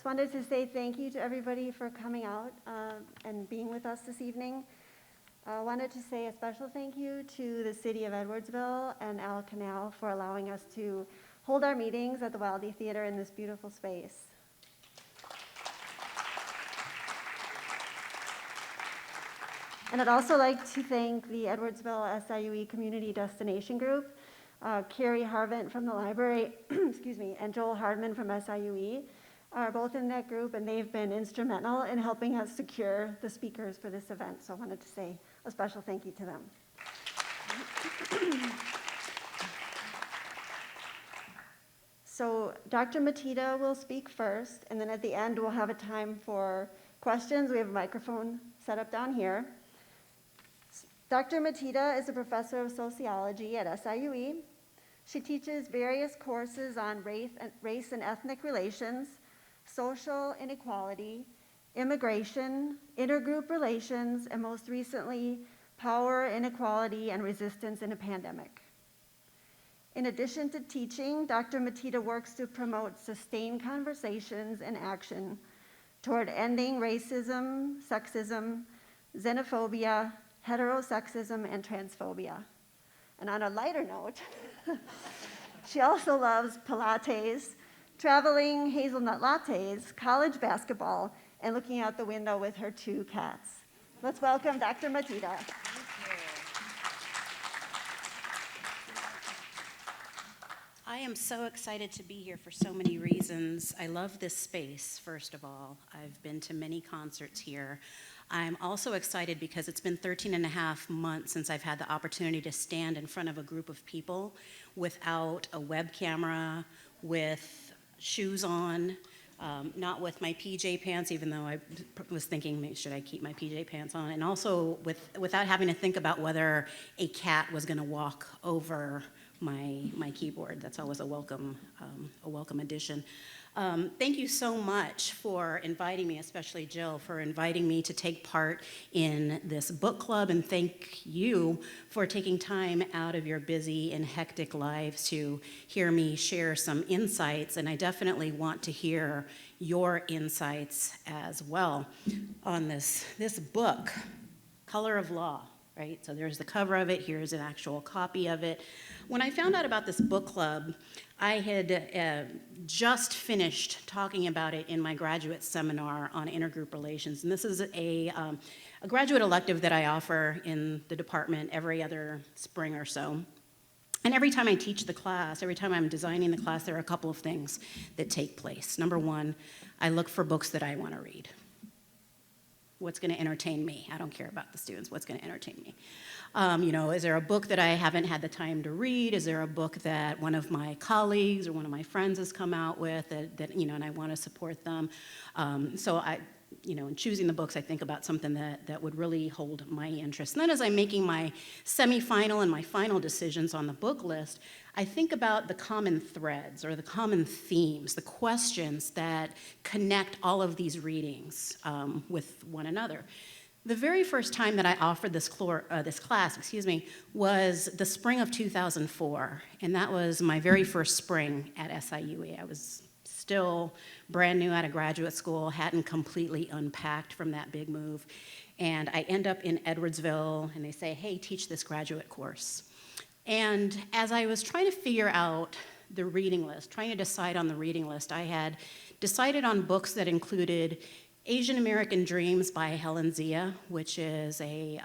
wanted to say thank you to everybody for coming out and being with us this evening. I wanted to say a special thank you to the City of Edwardsville and Al Canal for allowing us to hold our meetings at the Wildey Theatre in this beautiful space. And I'd also like to thank the Edwardsville SIUE Community Destination Group, Carrie Harvent from the library, excuse me, and Joel Hardman from SIUE are both in that group, and they've been instrumental in helping us secure the speakers for this event. So I wanted to say a special thank you to them. So Dr. Maätita will speak first, and then at the end we'll have a time for questions. We have a microphone set up down here. Dr. Maätita is a professor of sociology at SIUE. She teaches various courses on race and ethnic relations, social inequality, immigration, intergroup relations, and most recently, power, inequality, and resistance in a pandemic. In addition to teaching, Dr. Maätita works to promote sustained conversations and action toward ending racism, sexism, xenophobia, heterosexism, and transphobia. And on a lighter note, she also loves Pilates, traveling hazelnut lattes, college basketball, and looking out the window with her 2 cats. Let's welcome Dr. Maätita. I am so excited to be here for so many reasons. I love this space, first of all. I've been to many concerts here. I'm also excited because it's been 13 and a half months since I've had the opportunity to stand in front of a group of people without a web camera, with shoes on, not with my PJ pants, even though I was thinking, should I keep my PJ pants on? And also without having to think about whether a cat was gonna walk over my keyboard. That's always a welcome addition. Thank you so much for inviting me, especially Jill, for inviting me to take part in this book club, and thank you for taking time out of your busy and hectic lives to hear me share some insights, and I definitely want to hear your insights as well on this book, Color of Law, right? So there's the cover of it, here's an actual copy of it. When I found out about this book club, I had just finished talking about it in my graduate seminar on intergroup relations, and this is a graduate elective that I offer in the department every other spring or so. And every time I teach the class, every time I'm designing the class, there are a couple of things that take place. Number one, I look for books that I want to read. What's going to entertain me? I don't care about the students. What's going to entertain me? Is there a book that I haven't had the time to read? Is there a book that one of my colleagues or one of my friends has come out with that and I want to support them? In choosing the books, I think about something that would really hold my interest. And then as I'm making my semifinal and my final decisions on the book list, I think about the common threads or the common themes, the questions that connect all of these readings with one another. The very first time that I offered this class, was the spring of 2004, and that was my very first spring at SIUE. I was still brand new out of graduate school, hadn't completely unpacked from that big move, and I end up in Edwardsville, and they say, hey, teach this graduate course. And as I was trying to figure out the reading list, trying to decide on the reading list, I had decided on books that included Asian American Dreams by Helen Zia, which is a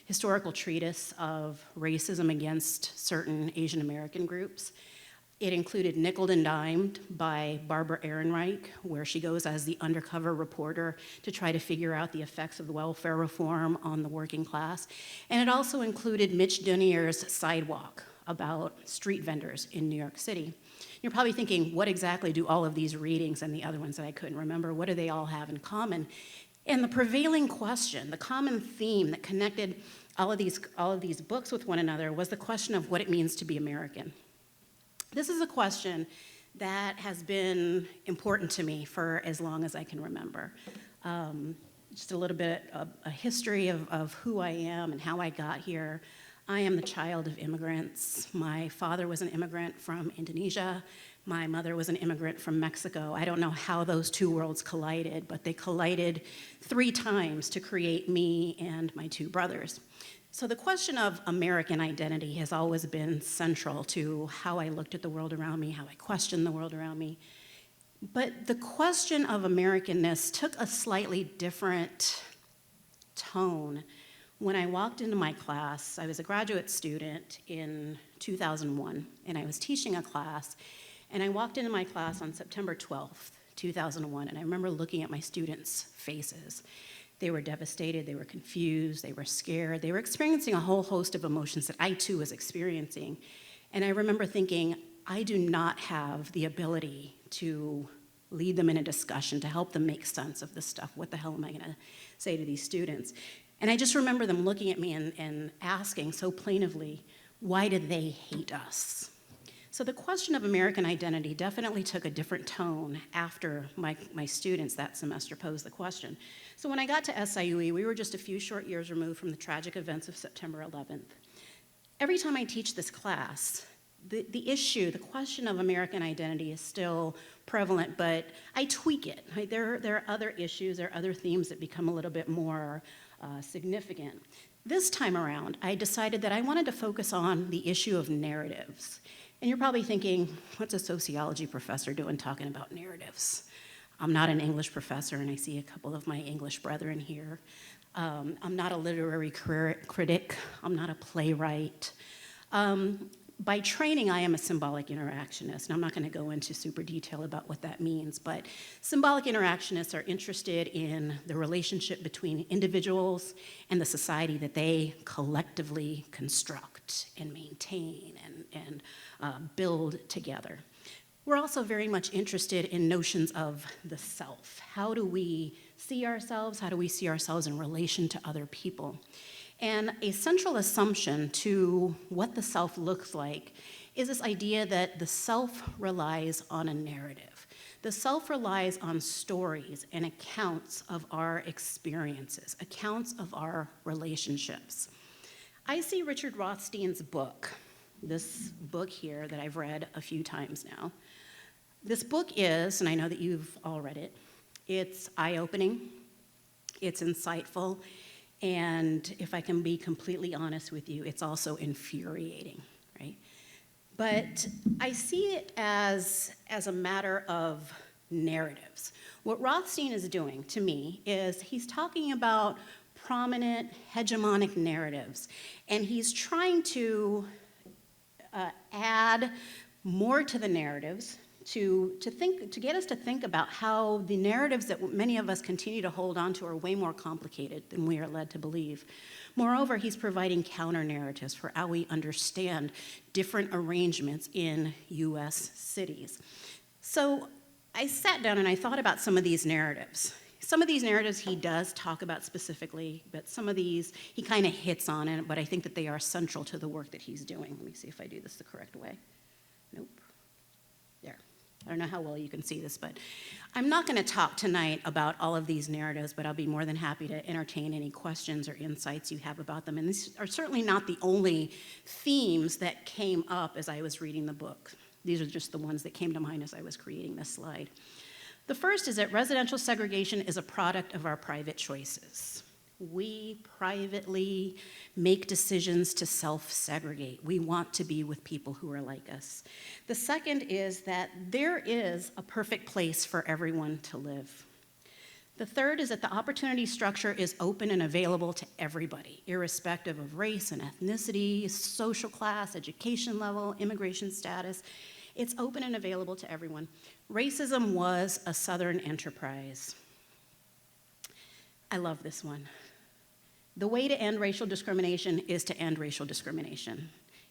historical treatise of racism against certain Asian American groups. It included Nickeled and Dimed by Barbara Ehrenreich, where she goes as the undercover reporter to try to figure out the effects of the welfare reform on the working class. And it also included Mitch Dunier's Sidewalk, about street vendors in New York City. You're probably thinking, what exactly do all of these readings and the other ones that I couldn't remember, what do they all have in common? And the prevailing question, the common theme that connected all of these books with one another was the question of what it means to be American. This is a question that has been important to me for as long as I can remember. Just a little bit of a history of who I am and how I got here. I am the child of immigrants. My father was an immigrant from Indonesia. My mother was an immigrant from Mexico. I don't know how those two worlds collided, but they collided 3 times to create me and my 2 brothers. So the question of American identity has always been central to how I looked at the world around me, how I questioned the world around me. But the question of Americanness took a slightly different tone when I walked into my class. I was a graduate student in 2001, and I was teaching a class, and I walked into my class on September 12th, 2001, and I remember looking at my students' faces. They were devastated, they were confused, they were scared, they were experiencing a whole host of emotions that I too was experiencing. And I remember thinking, I do not have the ability to lead them in a discussion, to help them make sense of this stuff. What the hell am I gonna say to these students? And I just remember them looking at me and asking so plaintively, why did they hate us? So the question of American identity definitely took a different tone after my students that semester posed the question. So when I got to SIUE, we were just a few short years removed from the tragic events of September 11th. Every time I teach this class, the issue, the question of American identity is still prevalent, but I tweak it. Right? There are other issues, there are other themes that become a little bit more significant. This time around, I decided that I wanted to focus on the issue of narratives. And you're probably thinking, what's a sociology professor doing talking about narratives? I'm not an English professor, and I see a couple of my English brethren here. I'm not a literary critic. I'm not a playwright. By training, I am a symbolic interactionist, and I'm not going to go into super detail about what that means, but symbolic interactionists are interested in the relationship between individuals and the society that they collectively construct and maintain and build together. We're also very much interested in notions of the self. How do we see ourselves? How do we see ourselves in relation to other people? And a central assumption to what the self looks like is this idea that the self relies on a narrative. The self relies on stories and accounts of our experiences, accounts of our relationships. I see Richard Rothstein's book, this book here that I've read a few times now. This book is, and I know that you've all read it, it's eye-opening, it's insightful, and if I can be completely honest with you, it's also infuriating, right? But I see it as a matter of narratives. What Rothstein is doing, to me, is he's talking about prominent hegemonic narratives, and he's trying to add more to the narratives to get us to think about how the narratives that many of us continue to hold on to are way more complicated than we are led to believe. Moreover, he's providing counter-narratives for how we understand different arrangements in US cities. So I sat down and I thought about some of these narratives. Some of these narratives he does talk about specifically, but some of these he kind of hits on it, but I think that they are central to the work that he's doing. Let me see if I do this the correct way. Nope. There. I don't know how well you can see this, but I'm not going to talk tonight about all of these narratives, but I'll be more than happy to entertain any questions or insights you have about them. And these are certainly not the only themes that came up as I was reading the book. These are just the ones that came to mind as I was creating this slide. The first is that residential segregation is a product of our private choices. We privately make decisions to self-segregate. We want to be with people who are like us. The second is that there is a perfect place for everyone to live. The third is that the opportunity structure is open and available to everybody, irrespective of race and ethnicity, social class, education level, immigration status. It's open and available to everyone. Racism was a Southern enterprise. I love this one. The way to end racial discrimination is to end racial discrimination.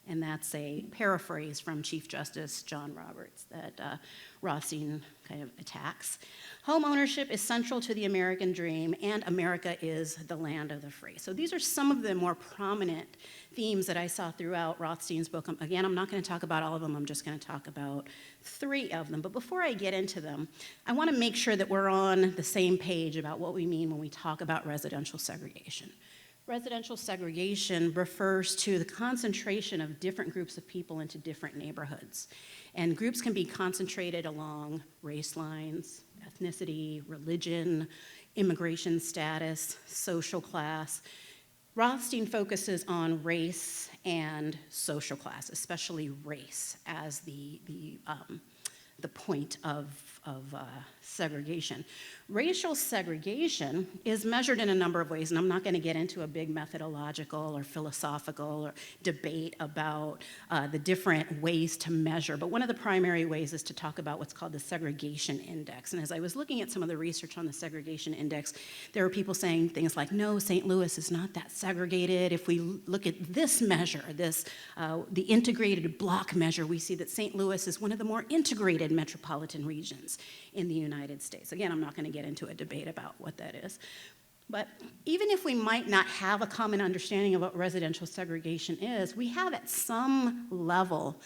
And that's a paraphrase from Chief Justice John Roberts that Rothstein kind of attacks. Home ownership is central to the American dream, and America is the land of the free. So these are some of the more prominent themes that I saw throughout Rothstein's book. Again, I'm not going to talk about all of them. I'm just going to talk about 3 of them. But before I get into them, I want to make sure that we're on the same page about what we mean when we talk about residential segregation. Residential segregation refers to the concentration of different groups of people into different neighborhoods. And groups can be concentrated along race lines, ethnicity, religion, immigration status, social class. Rothstein focuses on race and social class, especially race, as the point of segregation. Racial segregation is measured in a number of ways, and I'm not going to get into a big methodological or philosophical or debate about the different ways to measure, but one of the primary ways is to talk about what's called the Segregation Index. And as I was looking at some of the research on the Segregation Index, there were people saying things like, no, St. Louis is not that segregated. If we look at this measure, the integrated block measure, we see that St. Louis is one of the more integrated metropolitan regions in the United States. Again, I'm not going to get into a debate about what that is. But even if we might not have a common understanding of what residential segregation is, we have at some level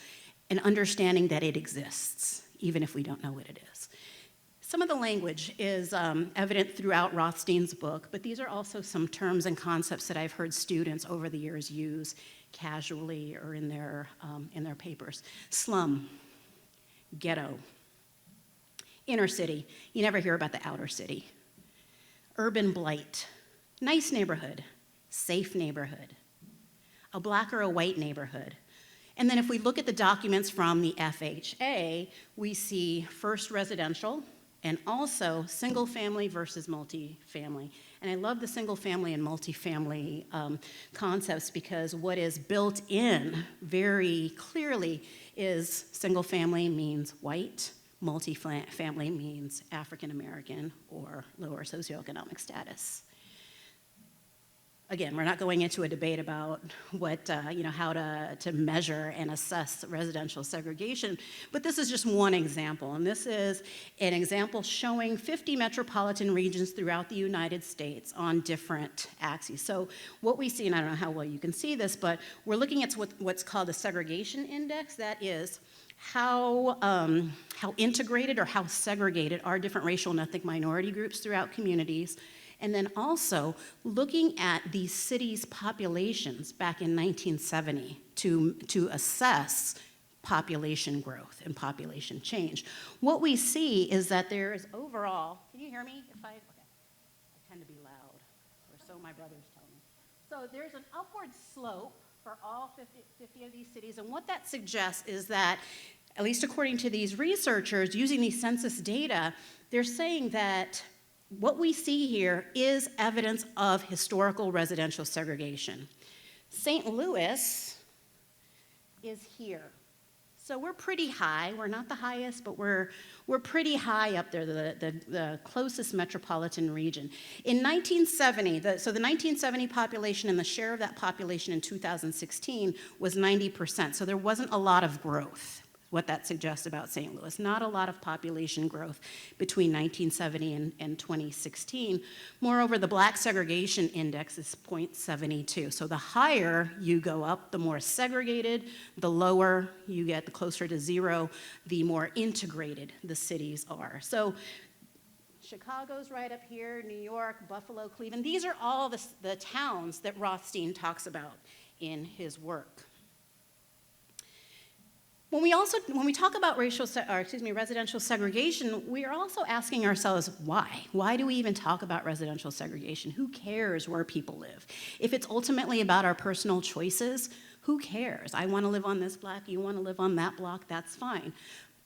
an understanding that it exists, even if we don't know what it is. Some of the language is evident throughout Rothstein's book, but these are also some terms and concepts that I've heard students over the years use casually or in their papers. Slum, ghetto, inner city. You never hear about the outer city. Urban blight, nice neighborhood, safe neighborhood, a black or a white neighborhood. And then if we look at the documents from the FHA, we see first residential and also single family versus multifamily. And I love the single family and multifamily concepts because what is built in very clearly is single family means white, multifamily means African American or lower socioeconomic status. Again, we're not going into a debate about what, how to measure and assess residential segregation, but this is just one example. And this is an example showing 50 metropolitan regions throughout the United States on different axes. So what we see, and I don't know how well you can see this, but we're looking at what's called the Segregation Index. That is how integrated or how segregated are different racial and ethnic minority groups throughout communities. And then also looking at these cities' populations back in 1970 to assess population growth and population change. What we see is that there is overall, can you hear me? Okay. I tend to be loud, or so my brothers tell me. So there's an upward slope for all 50 of these cities, and what that suggests is that, at least according to these researchers, using these census data, they're saying that what we see here is evidence of historical residential segregation. St. Louis is here. So we're pretty high. We're not the highest, but we're pretty high up there, the closest metropolitan region. In 1970, so the 1970 population and the share of that population in 2016 was 90%. So there wasn't a lot of growth. What that suggests about St. Louis. Not a lot of population growth between 1970 and 2016. Moreover, the Black Segregation Index is 0.72. So the higher you go up, the more segregated, the lower you get, the closer to zero, the more integrated the cities are. So Chicago's right up here, New York, Buffalo, Cleveland. These are all the towns that Rothstein talks about in his work. When we talk about residential segregation, we are also asking ourselves why? Why do we even talk about residential segregation? Who cares where people live? If it's ultimately about our personal choices, who cares? I want to live on this block, you want to live on that block, that's fine.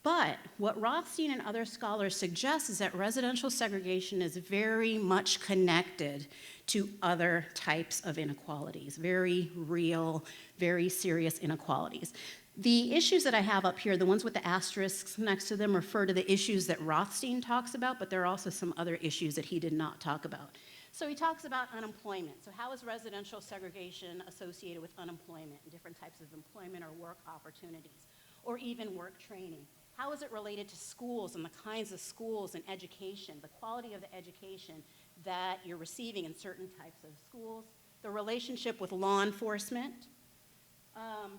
But what Rothstein and other scholars suggest is that residential segregation is very much connected to other types of inequalities, very real, very serious inequalities. The issues that I have up here, the ones with the asterisks next to them, refer to the issues that Rothstein talks about, but there are also some other issues that he did not talk about. So he talks about unemployment. So how is residential segregation associated with unemployment and different types of employment or work opportunities, or even work training? How is it related to schools and the kinds of schools and education, the quality of the education that you're receiving in certain types of schools, the relationship with law enforcement,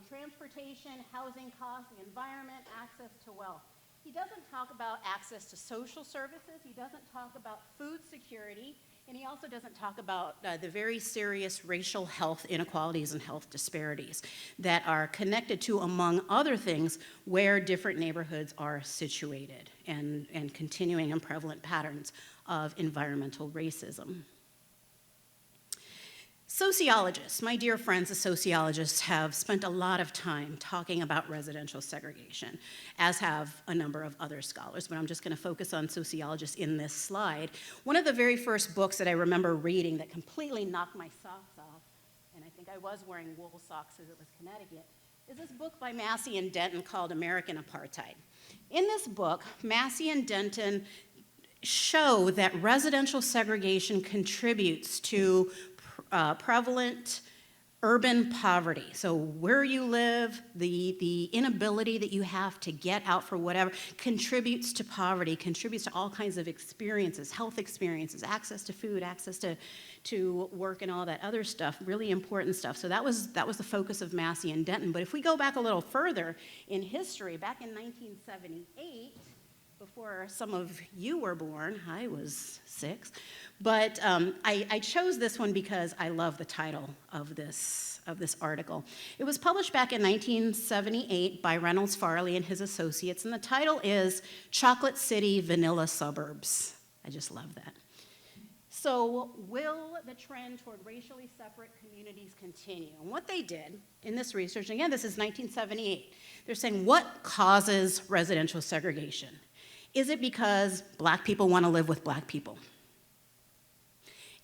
transportation, housing costs, the environment, access to wealth. He doesn't talk about access to social services. He doesn't talk about food security. And he also doesn't talk about the very serious racial health inequalities and health disparities that are connected to, among other things, where different neighborhoods are situated and continuing and prevalent patterns of environmental racism. Sociologists, my dear friends, the sociologists, have spent a lot of time talking about residential segregation, as have a number of other scholars, but I'm just going to focus on sociologists in this slide. One of the very first books that I remember reading that completely knocked my socks off, and I think I was wearing wool socks because it was Connecticut, is this book by Massey and Denton called American Apartheid. In this book, Massey and Denton show that residential segregation contributes to prevalent urban poverty. So where you live, the inability that you have to get out for whatever contributes to poverty, contributes to all kinds of experiences, health experiences, access to food, access to work and all that other stuff, really important stuff. So that was the focus of Massey and Denton. But if we go back a little further in history, back in 1978, before some of you were born, I was 6, but I chose this one because I love the title of this article. It was published back in 1978 by Reynolds Farley and his associates, and the title is Chocolate City Vanilla Suburbs. I just love that. So will the trend toward racially separate communities continue? And what they did in this research, and again, this is 1978, they're saying, what causes residential segregation? Is it because black people want to live with black people?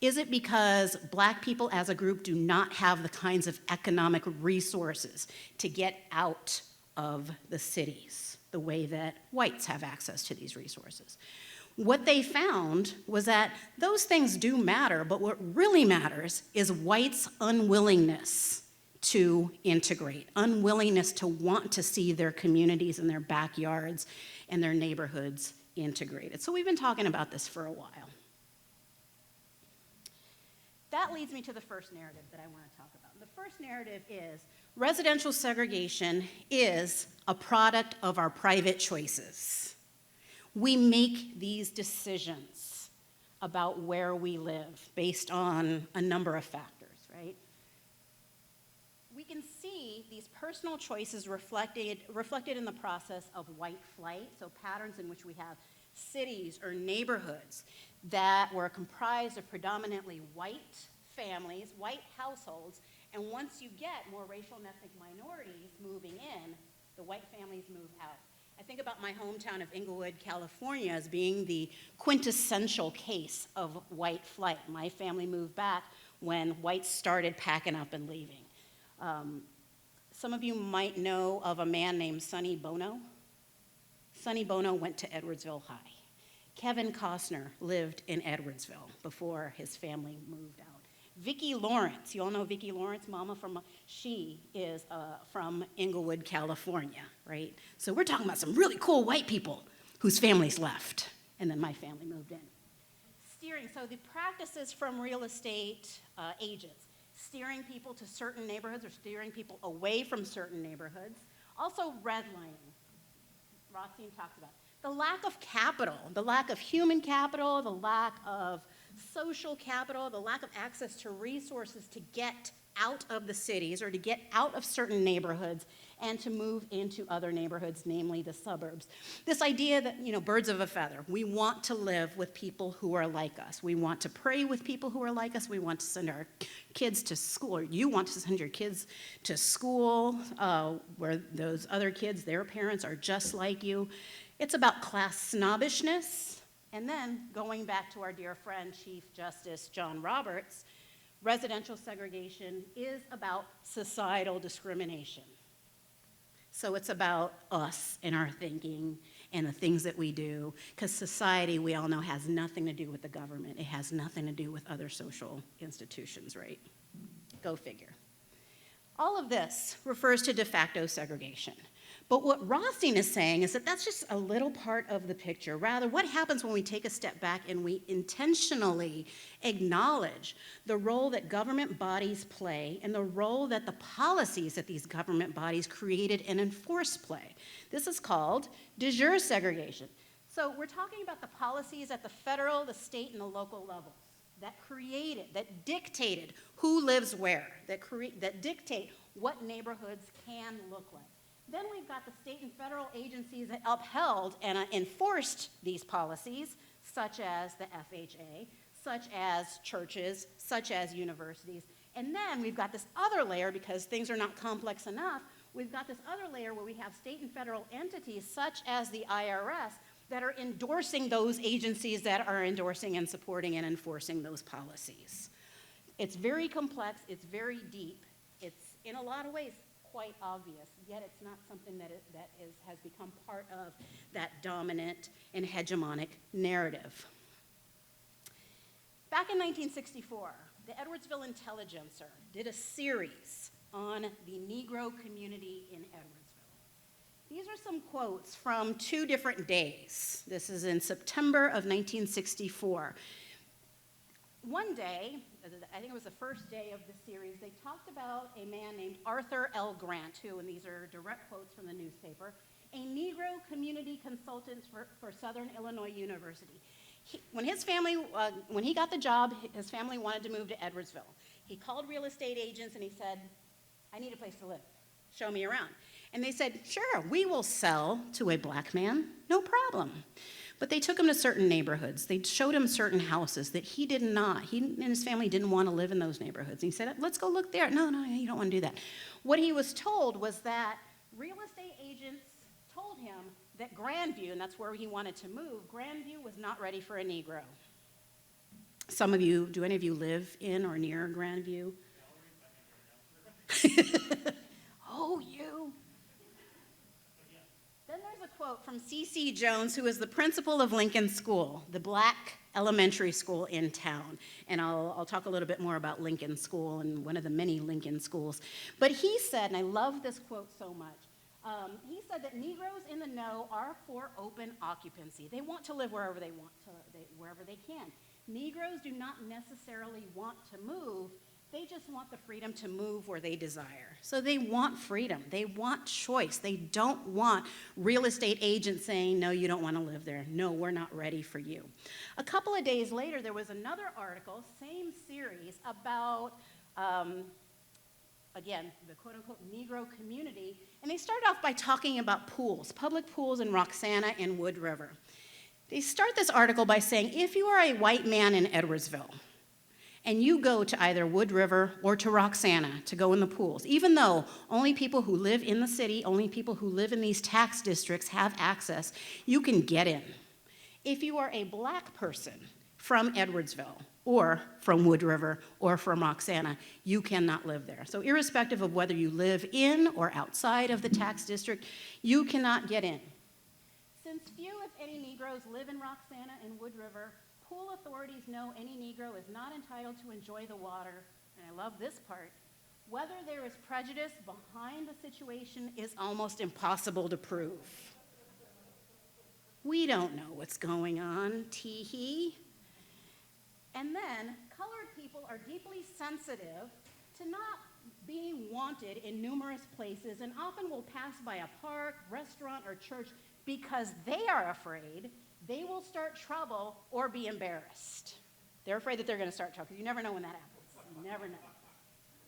Is it because black people as a group do not have the kinds of economic resources to get out of the cities the way that whites have access to these resources? What they found was that those things do matter, but what really matters is whites' unwillingness to integrate, unwillingness to want to see their communities and their backyards and their neighborhoods integrated. So we've been talking about this for a while. That leads me to the first narrative that I want to talk about. The first narrative is residential segregation is a product of our private choices. We make these decisions about where we live based on a number of factors, right? We can see these personal choices reflected in the process of white flight, so patterns in which we have cities or neighborhoods that were comprised of predominantly white families, white households, and once you get more racial and ethnic minorities moving in, the white families move out. I think about my hometown of Inglewood, California as being the quintessential case of white flight. My family moved back when whites started packing up and leaving. Some of you might know of a man named Sonny Bono. Sonny Bono went to Edwardsville High. Kevin Costner lived in Edwardsville before his family moved out. Vicki Lawrence, you all know Vicki Lawrence, she is from Inglewood, California, right? So we're talking about some really cool white people whose families left, and then my family moved in. Steering, so the practices from real estate agents, steering people to certain neighborhoods or steering people away from certain neighborhoods. Also redlining, Rothstein talks about. The lack of capital, the lack of human capital, the lack of social capital, the lack of access to resources to get out of the cities or to get out of certain neighborhoods and to move into other neighborhoods, namely the suburbs. This idea that, birds of a feather, we want to live with people who are like us. We want to pray with people who are like us. We want to send our kids to school, or you want to send your kids to school where those other kids, their parents are just like you. It's about class snobbishness. And then going back to our dear friend, Chief Justice John Roberts, residential segregation is about societal discrimination. So it's about us and our thinking and the things that we do, because society, we all know, has nothing to do with the government. It has nothing to do with other social institutions, right? Go figure. All of this refers to de facto segregation. But what Rothstein is saying is that that's just a little part of the picture. Rather, what happens when we take a step back and we intentionally acknowledge the role that government bodies play and the role that the policies that these government bodies created and enforced play. This is called de jure segregation. So we're talking about the policies at the federal, the state, and the local levels. that dictated who lives where, that dictate what neighborhoods can look like. Then we've got the state and federal agencies that upheld and enforced these policies, such as the FHA, such as churches, such as universities. And then we've got this other layer, because things are not complex enough, we've got this other layer where we have state and federal entities, such as the IRS, that are endorsing those agencies that are endorsing and supporting and enforcing those policies. It's very complex, it's very deep, it's in a lot of ways quite obvious, yet it's not something that has become part of that dominant and hegemonic narrative. Back in 1964, the Edwardsville Intelligencer did a series on the Negro community in Edwardsville. These are some quotes from 2 different days. This is in September of 1964. One day, I think it was the first day of the series, they talked about a man named Arthur L. Grant, who, and these are direct quotes from the newspaper, a Negro community consultant for Southern Illinois University. When he got the job, his family wanted to move to Edwardsville. He called real estate agents and he said, I need a place to live. Show me around. And they said, sure, we will sell to a black man, no problem. But they took him to certain neighborhoods. They showed him certain houses that he did not. He and his family didn't want to live in those neighborhoods. And he said, let's go look there. No, you don't want to do that. What he was told was that real estate agents told him that Grandview, and that's where he wanted to move, Grandview was not ready for a Negro. Some of you, do any of you live in or near Grandview? Oh, you. Then there's a quote from C.C. Jones, who is the principal of Lincoln School, the black elementary school in town. And I'll talk a little bit more about Lincoln School and one of the many Lincoln schools. But he said, and I love this quote so much, he said that Negroes in the know are for open occupancy. They want to live wherever they want to, wherever they can. Negroes do not necessarily want to move. They just want the freedom to move where they desire. So they want freedom. They want choice. They don't want real estate agents saying, no, you don't want to live there. No, we're not ready for you. A couple of days later, there was another article, same series, about, again, the quote-unquote Negro community. And they started off by talking about pools, public pools in Roxana and Wood River. They start this article by saying, if you are a white man in Edwardsville, and you go to either Wood River or to Roxana to go in the pools, even though only people who live in the city, only people who live in these tax districts have access, you can get in. If you are a black person from Edwardsville or from Wood River or from Roxana, you cannot live there. So irrespective of whether you live in or outside of the tax district, you cannot get in. Since few, if any, Negroes live in Roxana and Wood River, pool authorities know any Negro is not entitled to enjoy the water, and I love this part, whether there is prejudice behind the situation is almost impossible to prove. We don't know what's going on, tee-hee. And then, colored people are deeply sensitive to not being wanted in numerous places and often will pass by a park, restaurant, or church because they are afraid they will start trouble or be embarrassed. They're afraid that they're going to start trouble because you never know when that happens. You never know.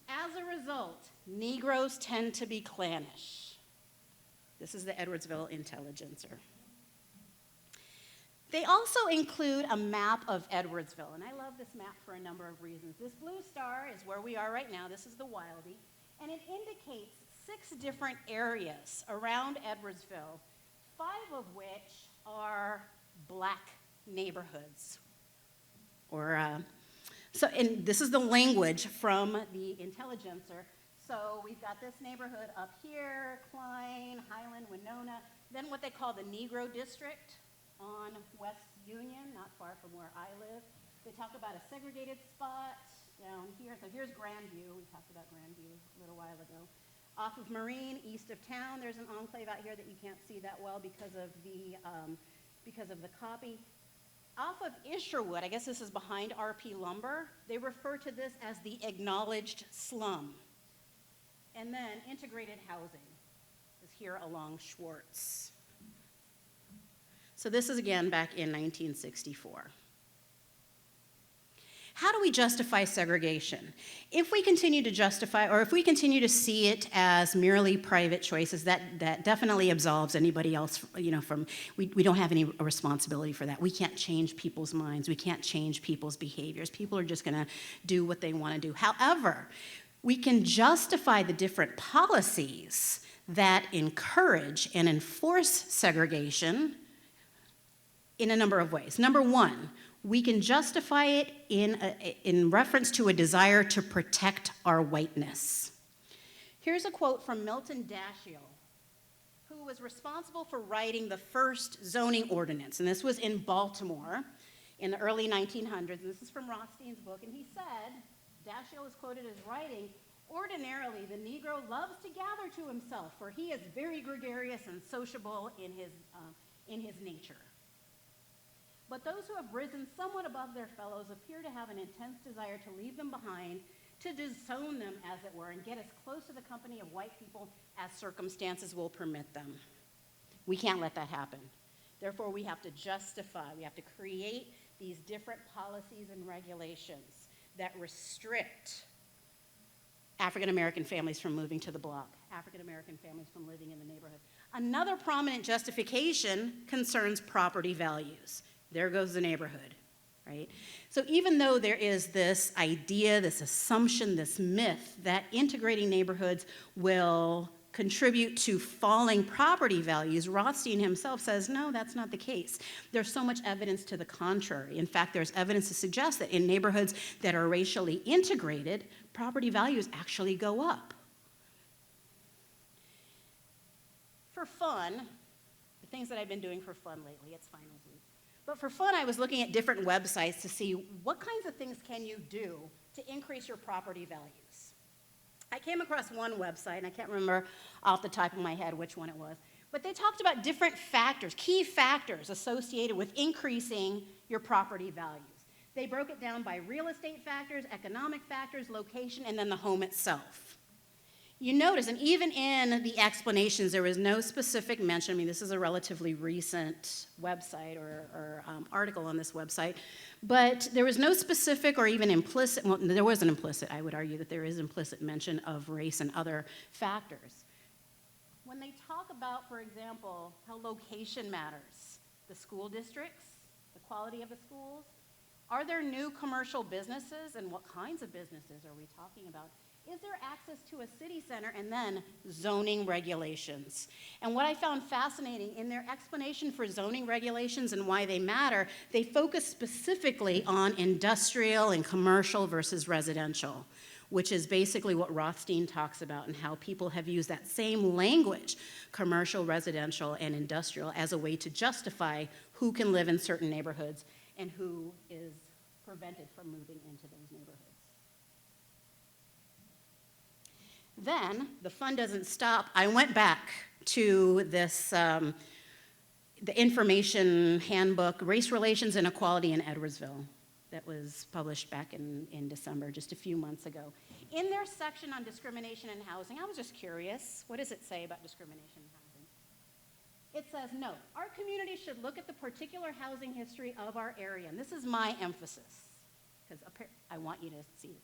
As a result, Negroes tend to be clannish. This is the Edwardsville Intelligencer. They also include a map of Edwardsville, and I love this map for a number of reasons. This blue star is where we are right now. This is the Wildey, and it indicates 6 different areas around Edwardsville, 5 of which are black neighborhoods. And this is the language from the Intelligencer. So we've got this neighborhood up here, Klein, Highland, Winona, then what they call the Negro District on West Union, not far from where I live. They talk about a segregated spot down here. So here's Grandview. We talked about Grandview a little while ago. Off of Marine, east of town, there's an enclave out here that you can't see that well because of the copy. Off of Isherwood, I guess this is behind RP Lumber, they refer to this as the acknowledged slum. And then integrated housing is here along Schwartz. So this is again back in 1964. How do we justify segregation? If we continue to justify, or if we continue to see it as merely private choices, that definitely absolves anybody else, from, we don't have any responsibility for that. We can't change people's minds. We can't change people's behaviors. People are just gonna do what they wanna do. However, we can justify the different policies that encourage and enforce segregation in a number of ways. Number one, we can justify it in reference to a desire to protect our whiteness. Here's a quote from Milton Daschle, who was responsible for writing the first zoning ordinance, and this was in Baltimore in the early 1900s. This is from Rothstein's book, and he said, Daschle is quoted as writing, "Ordinarily, the Negro loves to gather to himself, for he is very gregarious and sociable in his nature. But those who have risen somewhat above their fellows appear to have an intense desire to leave them behind, to disown them, as it were, and get as close to the company of white people as circumstances will permit them." We can't let that happen. Therefore, we have to justify, we have to create these different policies and regulations that restrict African American families from moving to the block, African American families from living in the neighborhood. Another prominent justification concerns property values. There goes the neighborhood, right? So even though there is this idea, this assumption, this myth that integrating neighborhoods will contribute to falling property values, Rothstein himself says, no, that's not the case. There's so much evidence to the contrary. In fact, there's evidence to suggest that in neighborhoods that are racially integrated, property values actually go up. For fun, the things that I've been doing for fun lately, it's finals week. But for fun, I was looking at different websites to see what kinds of things can you do to increase your property values. I came across one website, and I can't remember off the top of my head which one it was, but they talked about different factors, key factors associated with increasing your property values. They broke it down by real estate factors, economic factors, location, and then the home itself. You notice, and even in the explanations, there was no specific mention. I mean, this is a relatively recent website or article on this website, but there was no specific or even implicit, well, there was an implicit, I would argue that there is implicit mention of race and other factors. When they talk about, for example, how location matters, the school districts, the quality of the schools, are there new commercial businesses, and what kinds of businesses are we talking about? Is there access to a city center, and then zoning regulations? And what I found fascinating in their explanation for zoning regulations and why they matter, they focus specifically on industrial and commercial versus residential, which is basically what Rothstein talks about and how people have used that same language, commercial, residential, and industrial, as a way to justify who can live in certain neighborhoods and who is prevented from moving into those neighborhoods. Then, the fun doesn't stop. I went back to this, the information handbook, Race Relations and Equality in Edwardsville, that was published back in December, just a few months ago. In their section on discrimination in housing, I was just curious, what does it say about discrimination in housing? It says, no, our community should look at the particular housing history of our area. And this is my emphasis, because I want you to see this.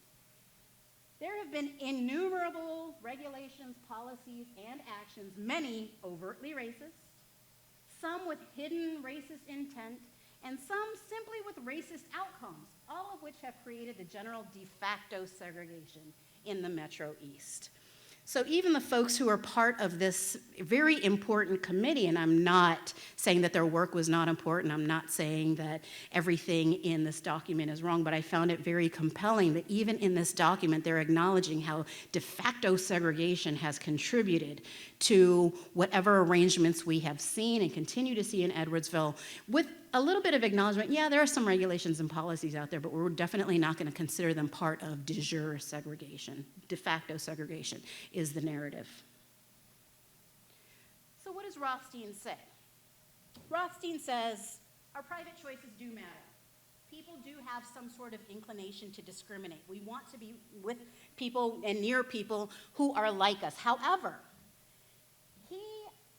There have been innumerable regulations, policies, and actions, many overtly racist, some with hidden racist intent, and some simply with racist outcomes, all of which have created the general de facto segregation in the Metro East. So even the folks who are part of this very important committee, and I'm not saying that their work was not important, I'm not saying that everything in this document is wrong, but I found it very compelling that even in this document, they're acknowledging how de facto segregation has contributed to whatever arrangements we have seen and continue to see in Edwardsville, with a little bit of acknowledgement, yeah, there are some regulations and policies out there, but we're definitely not going to consider them part of de jure segregation. De facto segregation is the narrative. So what does Rothstein say? Rothstein says our private choices do matter. People do have some sort of inclination to discriminate. We want to be with people and near people who are like us. However, he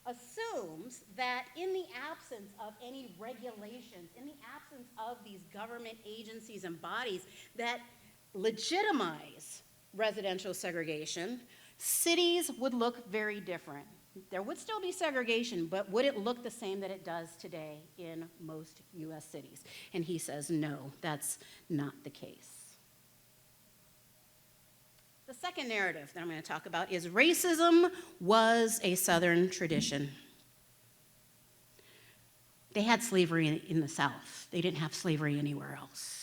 assumes that in the absence of any regulations, in the absence of these government agencies and bodies that legitimize residential segregation, cities would look very different. There would still be segregation, but would it look the same that it does today in most US cities? And he says, no, that's not the case. The second narrative that I'm going to talk about is racism was a Southern tradition. They had slavery in the South. They didn't have slavery anywhere else.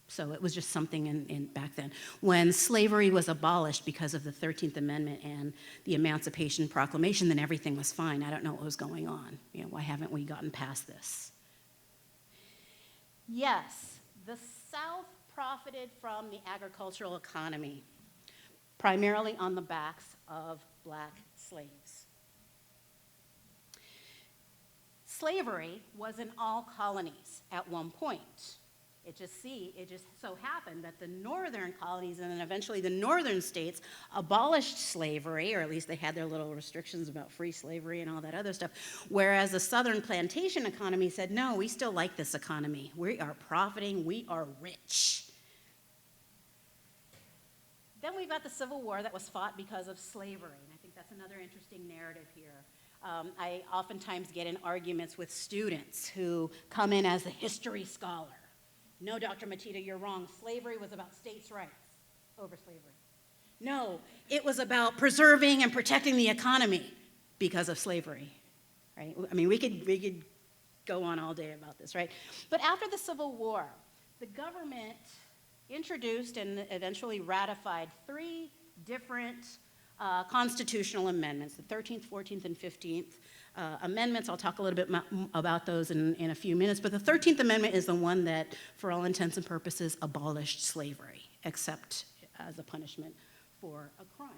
So it was just something in back then. When slavery was abolished because of the 13th Amendment and the Emancipation Proclamation, then everything was fine. I don't know what was going on. You know, why haven't we gotten past this? Yes, the South profited from the agricultural economy, primarily on the backs of black slaves. Slavery was in all colonies at one point. It just so happened that the northern colonies and then eventually the northern states abolished slavery, or at least they had their little restrictions about free slavery and all that other stuff, whereas the southern plantation economy said, no, we still like this economy. We are profiting, we are rich. Then we've got the Civil War that was fought because of slavery, and I think that's another interesting narrative here. I oftentimes get in arguments with students who come in as a history scholar. No, Dr. Maätita, you're wrong. Slavery was about states' rights over slavery. No, it was about preserving and protecting the economy because of slavery, right? I mean, we could go on all day about this, right? But after the Civil War, the government introduced and eventually ratified 3 different constitutional amendments, the 13th, 14th, and 15th amendments. I'll talk a little bit about those in a few minutes, but the 13th Amendment is the one that, for all intents and purposes, abolished slavery, except as a punishment for a crime.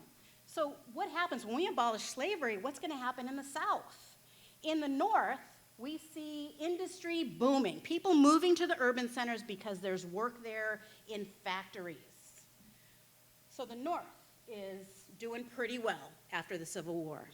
So what happens when we abolish slavery? What's going to happen in the South? In the North, we see industry booming, people moving to the urban centers because there's work there in factories. So the North is doing pretty well after the Civil War.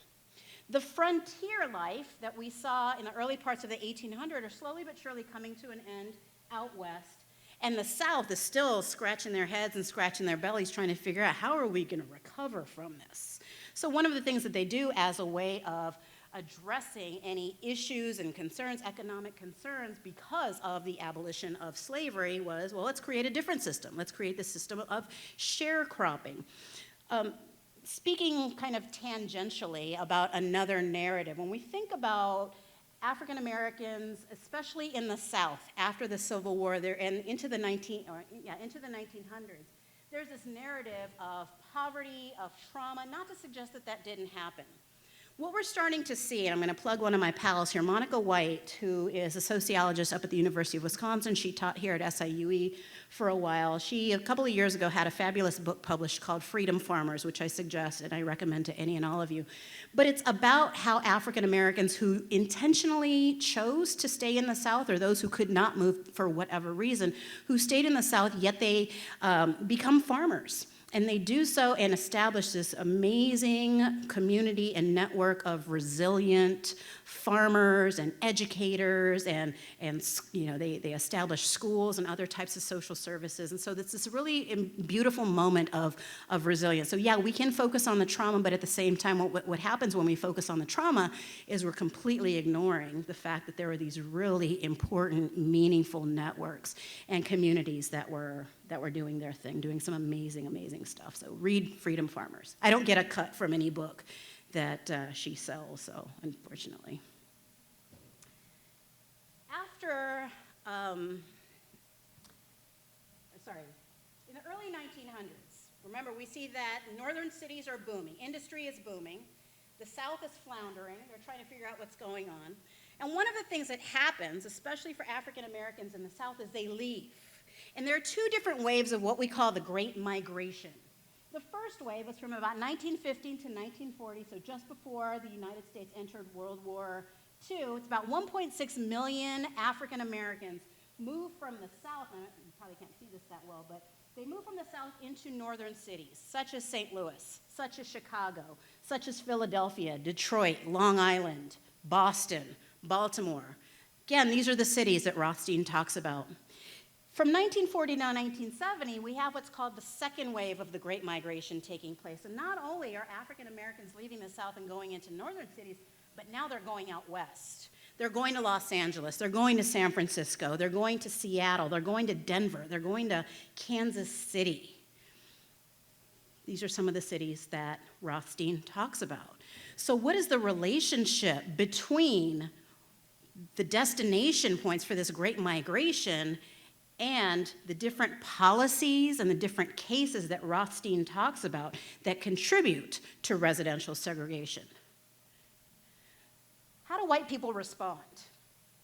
The frontier life that we saw in the early parts of the 1800s are slowly but surely coming to an end out west. And the South is still scratching their heads and scratching their bellies trying to figure out how are we going to recover from this. So one of the things that they do as a way of addressing any issues and concerns, economic concerns, because of the abolition of slavery was, well, let's create a different system. Let's create the system of sharecropping. Speaking kind of tangentially about another narrative, when we think about African Americans, especially in the South after the Civil War, and into the 1900s, there's this narrative of poverty, of trauma, not to suggest that that didn't happen. What we're starting to see, and I'm going to plug one of my pals here, Monica White, who is a sociologist up at the University of Wisconsin. She taught here at SIUE for a while. She, a couple of years ago, had a fabulous book published called Freedom Farmers, which I suggest and I recommend to any and all of you. But it's about how African Americans who intentionally chose to stay in the South, or those who could not move for whatever reason, who stayed in the South, yet they become farmers. And they do so and establish this amazing community and network of resilient farmers and educators, and you know, they establish schools and other types of social services. And so it's this really beautiful moment of resilience. So yeah, we can focus on the trauma, but at the same time, what happens when we focus on the trauma is we're completely ignoring the fact that there are these really important, meaningful networks and communities that were doing their thing, doing some amazing, amazing stuff. So read Freedom Farmers. I don't get a cut from any book that she sells, so unfortunately. In the early 1900s, remember, we see that northern cities are booming, industry is booming, the South is floundering, they're trying to figure out what's going on. And one of the things that happens, especially for African Americans in the South, is they leave. And there are 2 different waves of what we call the Great Migration. The first wave was from about 1915 to 1940, so just before the United States entered World War II. It's about 1.6 million African Americans moved from the South. You probably can't see this that well, but They move from the South into northern cities, such as St. Louis, such as Chicago, such as Philadelphia, Detroit, Long Island, Boston, Baltimore. Again, these are the cities that Rothstein talks about. From 1940 to 1970, we have what's called the second wave of the Great Migration taking place. And not only are African Americans leaving the South and going into northern cities, but now they're going out west. They're going to Los Angeles, they're going to San Francisco, they're going to Seattle, they're going to Denver, they're going to Kansas City. These are some of the cities that Rothstein talks about. So what is the relationship between the destination points for this great migration and the different policies and the different cases that Rothstein talks about that contribute to residential segregation? How do white people respond?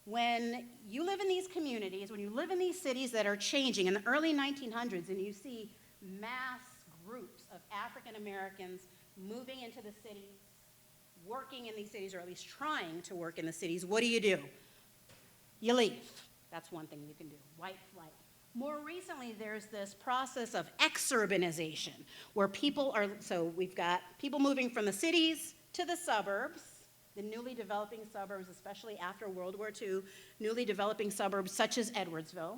When you live in these communities, when you live in these cities that are changing in the early 1900s and you see mass groups of African Americans moving into the cities, working in these cities, or at least trying to work in the cities, what do? You leave. That's one thing you can do, white flight. More recently, there's this process of exurbanization, where so we've got people moving from the cities to the suburbs, the newly developing suburbs, especially after World War II, newly developing suburbs such as Edwardsville.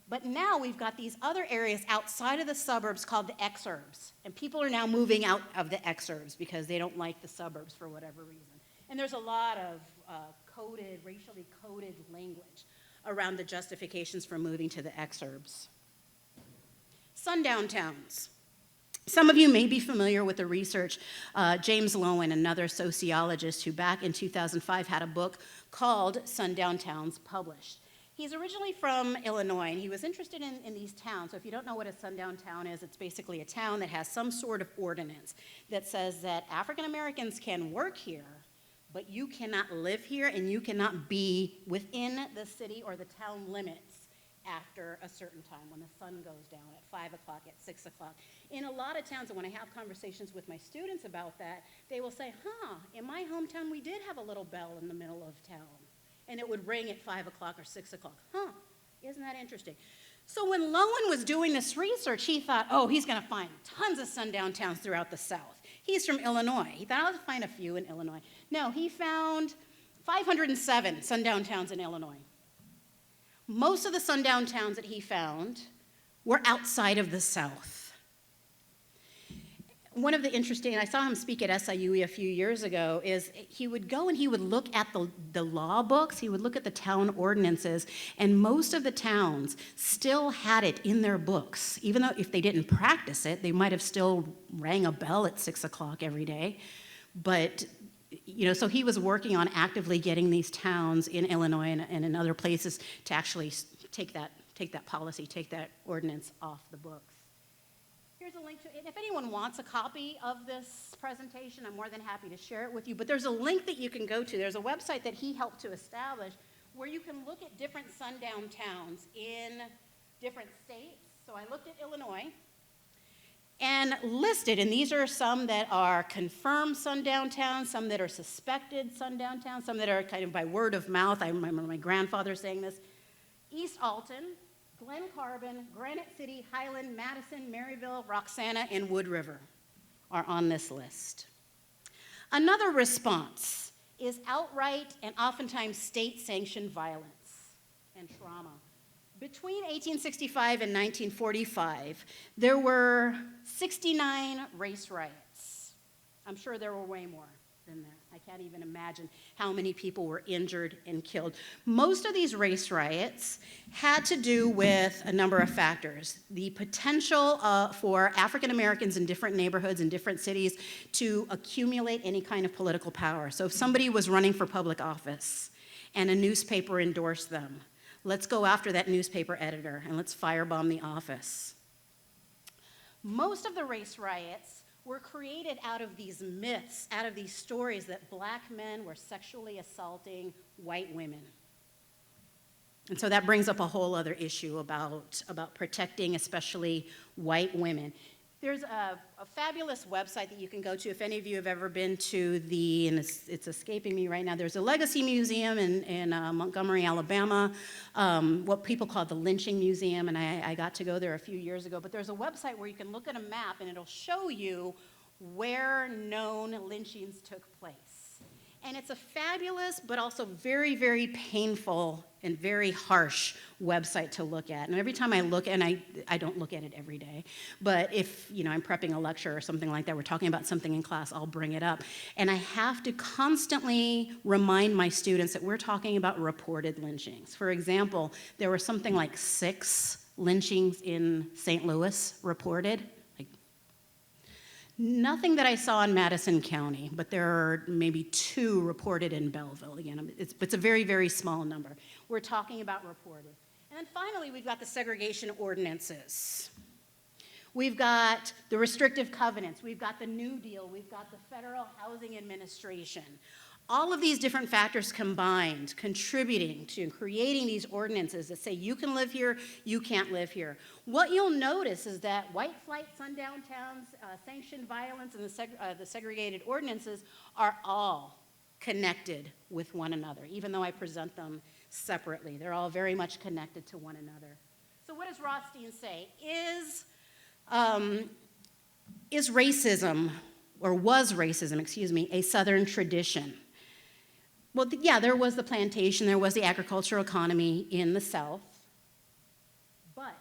But now we've got these other areas outside of the suburbs called the exurbs. And people are now moving out of the exurbs because they don't like the suburbs for whatever reason. And there's a lot of racially coded language around the justifications for moving to the exurbs. Sundown towns. Some of you may be familiar with the research. James Lowen, another sociologist who back in 2005 had a book called Sundown Towns published. He's originally from Illinois, and he was interested in these towns. So if you don't know what a sundown town is, it's basically a town that has some sort of ordinance that says that African Americans can work here, but you cannot live here and you cannot be within the city or the town limits after a certain time, when the sun goes down at 5 o'clock, at 6 o'clock. In a lot of towns, and when I have conversations with my students about that, they will say, in my hometown, we did have a little bell in the middle of town, and it would ring at 5 o'clock or 6 o'clock. Isn't that interesting? So when Lowen was doing this research, he thought, he's gonna find tons of sundown towns throughout the South. He's from Illinois. He thought, I'll find a few in Illinois. No, he found 507 sundown towns in Illinois. Most of the sundown towns that he found were outside of the South. One of the interesting, I saw him speak at SIUE a few years ago, is he would go and he would look at the law books, he would look at the town ordinances, and most of the towns still had it in their books. Even though if they didn't practice it, they might have still rang a bell at 6 o'clock every day. But so he was working on actively getting these towns in Illinois and in other places to actually take that policy, take that ordinance off the books. Here's a link to it. If anyone wants a copy of this presentation, I'm more than happy to share it with you. But there's a link that you can go to. There's a website that he helped to establish where you can look at different sundown towns in different states. So I looked at Illinois and listed, and these are some that are confirmed sundown towns, some that are suspected sundown towns, some that are kind of by word of mouth. I remember my grandfather saying this. East Alton, Glen Carbon, Granite City, Highland, Madison, Maryville, Roxana, and Wood River are on this list. Another response is outright and oftentimes state-sanctioned violence and trauma. Between 1865 and 1945, there were 69 race riots. I'm sure there were way more than that. I can't even imagine how many people were injured and killed. Most of these race riots had to do with a number of factors. The potential for African Americans in different neighborhoods and different cities to accumulate any kind of political power. So if somebody was running for public office and a newspaper endorsed them, let's go after that newspaper editor and let's firebomb the office. Most of the race riots were created out of these myths, out of these stories that black men were sexually assaulting white women. And so that brings up a whole other issue about protecting especially white women. There's a fabulous website that you can go to if any of you have ever been to and it's escaping me right now, there's a Legacy Museum in Montgomery, Alabama, what people call the Lynching Museum, and I got to go there a few years ago, but there's a website where you can look at a map and it'll show you where known lynchings took place. And it's a fabulous, but also very, very painful and very harsh website to look at. And every time I look, and I don't look at it every day, but if I'm prepping a lecture or something like that, we're talking about something in class, I'll bring it up. And I have to constantly remind my students that we're talking about reported lynchings. For example, there were something like 6 lynchings in St. Louis reported. Nothing that I saw in Madison County, but there are maybe 2 reported in Belleville. Again, it's a very, very small number. We're talking about reported. And then finally, we've got the segregation ordinances. We've got the restrictive covenants. We've got the New Deal. We've got the Federal Housing Administration. All of these different factors combined, contributing to creating these ordinances that say you can live here, you can't live here. What you'll notice is that white flight, sundown towns, sanctioned violence, and the segregated ordinances are all connected with one another, even though I present them separately. They're all very much connected to one another. So what does Rothstein say? Is racism, or was racism, excuse me, a Southern tradition? Well, yeah, there was the plantation, there was the agricultural economy in the South, but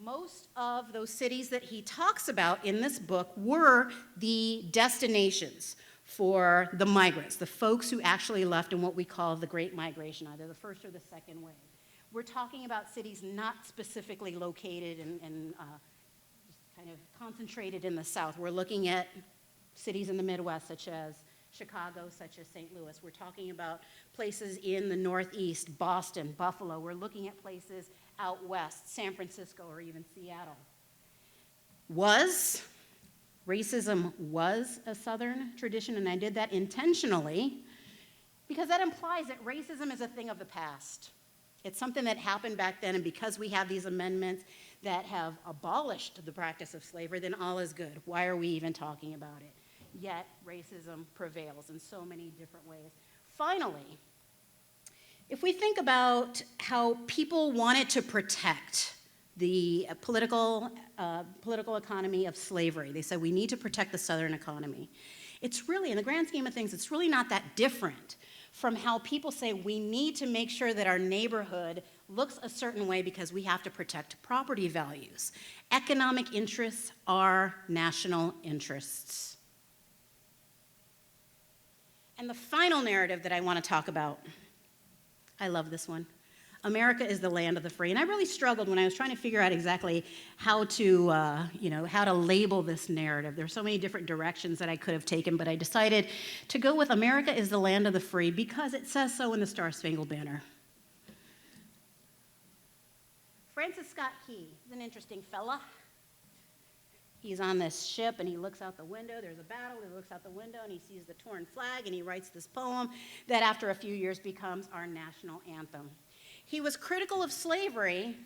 most of those cities that he talks about in this book were the destinations for the migrants, the folks who actually left in what we call the Great Migration, either the first or the second wave. We're talking about cities not specifically located and just kind of concentrated in the South. We're looking at cities in the Midwest, such as Chicago, such as St. Louis. We're talking about places in the Northeast, Boston, Buffalo. We're looking at places out west, San Francisco, or even Seattle. Racism was a Southern tradition, and I did that intentionally because that implies that racism is a thing of the past. It's something that happened back then, and because we have these amendments that have abolished the practice of slavery, then all is good. Why are we even talking about it? Yet racism prevails in so many different ways. Finally, if we think about how people wanted to protect the political economy of slavery, they said we need to protect the Southern economy. It's really, in the grand scheme of things, it's really not that different from how people say we need to make sure that our neighborhood looks a certain way because we have to protect property values. Economic interests are national interests. And the final narrative that I want to talk about, I love this one. America is the land of the free. And I really struggled when I was trying to figure out exactly how to label this narrative. There are so many different directions that I could have taken, but I decided to go with America is the land of the free because it says so in the Star-Spangled Banner. Francis Scott Key is an interesting fella. He's on this ship and he looks out the window. There's a battle. He looks out the window and he sees the torn flag and he writes this poem that after a few years becomes our national anthem. He was critical of slavery,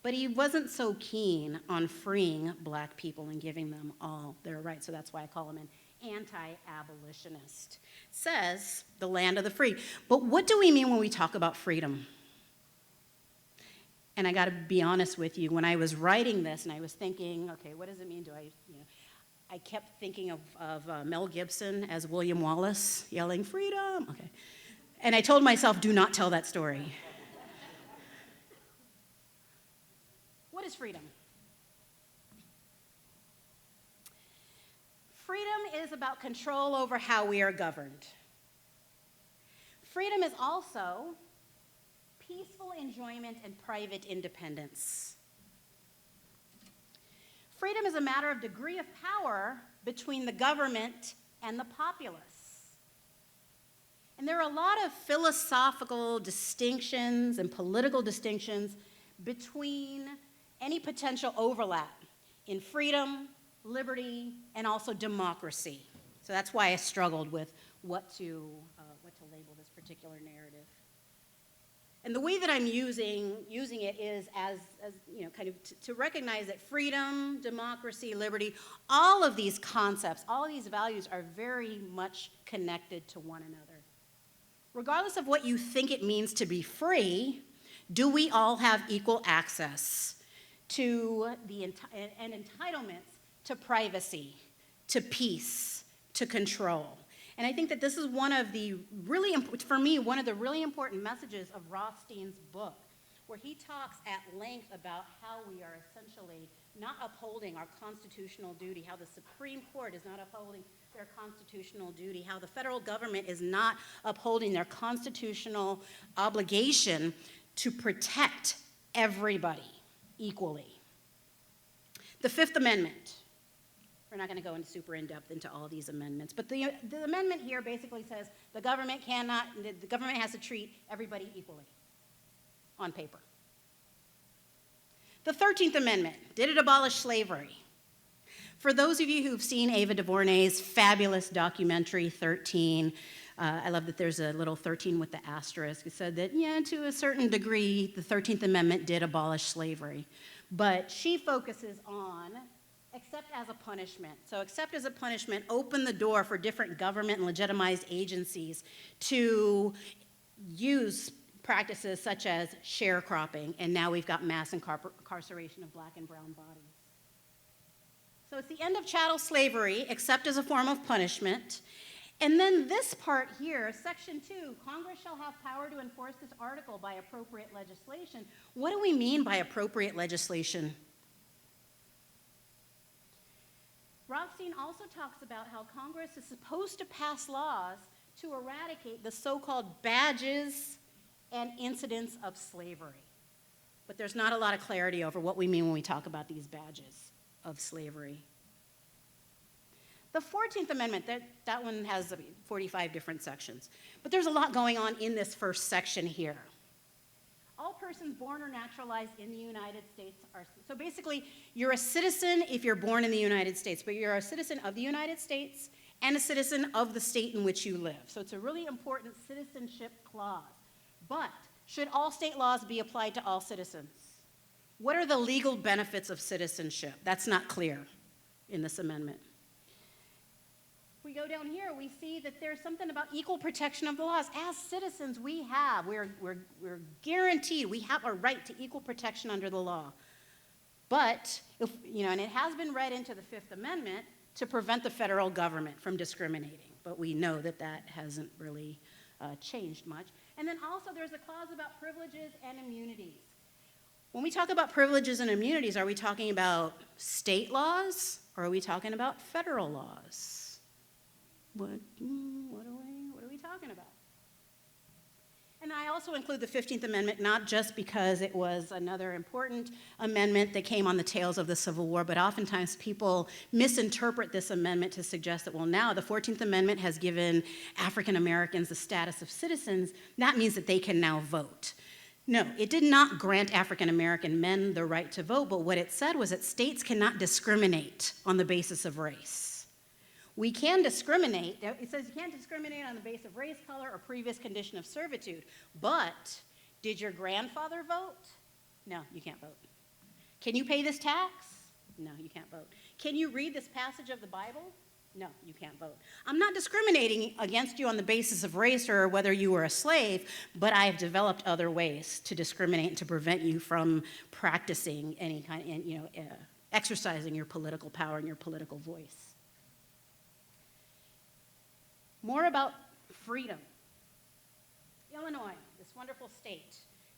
but he wasn't so keen on freeing black people and giving them all their rights. So that's why I call him an anti-abolitionist. Says the land of the free. But what do we mean when we talk about freedom? And I got to be honest with you, when I was writing this and I was thinking, okay, what does it mean? I kept thinking of Mel Gibson as William Wallace yelling, freedom, okay. And I told myself, do not tell that story. What is freedom? Freedom is about control over how we are governed. Freedom is also peaceful enjoyment and private independence. Freedom is a matter of degree of power between the government and the populace. And there are a lot of philosophical distinctions and political distinctions between any potential overlap in freedom, liberty, and also democracy. So that's why I struggled with what to label this particular narrative. And the way that I'm using it is as you know, kind of to recognize that freedom, democracy, liberty, all of these concepts, all of these values are very much connected to one another. Regardless of what you think it means to be free, do we all have equal access to and entitlements to privacy, to peace, to control? And I think that this is one of the really, for me, one of the really important messages of Rothstein's book, where he talks at length about how we are essentially not upholding our constitutional duty, how the Supreme Court is not upholding their constitutional duty, how the federal government is not upholding their constitutional obligation to protect everybody equally. The Fifth Amendment. We're not going to go into super in-depth into all these amendments, but the amendment here basically says the government has to treat everybody equally on paper. The 13th Amendment, did it abolish slavery? For those of you who've seen Ava DuVernay's fabulous documentary, 13, I love that there's a little 13 with the asterisk. It said that, yeah, to a certain degree, the 13th Amendment did abolish slavery, but she focuses on except as a punishment. So except as a punishment, open the door for different government and legitimized agencies to use practices such as sharecropping, and now we've got mass incarceration of black and brown bodies. So it's the end of chattel slavery, except as a form of punishment. And then this part here, Section 2, Congress shall have power to enforce this article by appropriate legislation. What do we mean by appropriate legislation? Rothstein also talks about how Congress is supposed to pass laws to eradicate the so-called badges and incidents of slavery. But there's not a lot of clarity over what we mean when we talk about these badges of slavery. The 14th Amendment, that one has 45 different sections. But there's a lot going on in this first section here. All persons born or naturalized in the United States are, so basically, you're a citizen if you're born in the United States, but you're a citizen of the United States and a citizen of the state in which you live. So it's a really important citizenship clause. But should all state laws be applied to all citizens? What are the legal benefits of citizenship? That's not clear in this amendment. We go down here, we see that there's something about equal protection of the laws. As citizens, we're guaranteed, we have a right to equal protection under the law. But, and it has been read into the Fifth Amendment to prevent the federal government from discriminating. But we know that that hasn't really changed much. And then also there's a clause about privileges and immunities. When we talk about privileges and immunities, are we talking about state laws or are we talking about federal laws? What are we talking about? And I also include the 15th Amendment, not just because it was another important amendment that came on the tails of the Civil War, but oftentimes people misinterpret this amendment to suggest that, well, now the 14th Amendment has given African Americans the status of citizens. That means that they can now vote. No, it did not grant African American men the right to vote, but what it said was that states cannot discriminate on the basis of race. We can discriminate. It says you can't discriminate on the basis of race, color, or previous condition of servitude. But did your grandfather vote? No, you can't vote. Can you pay this tax? No, you can't vote. Can you read this passage of the Bible? No, you can't vote. I'm not discriminating against you on the basis of race or whether you were a slave, but I have developed other ways to discriminate and to prevent you from practicing any kind, exercising your political power and your political voice. More about freedom. Illinois, this wonderful state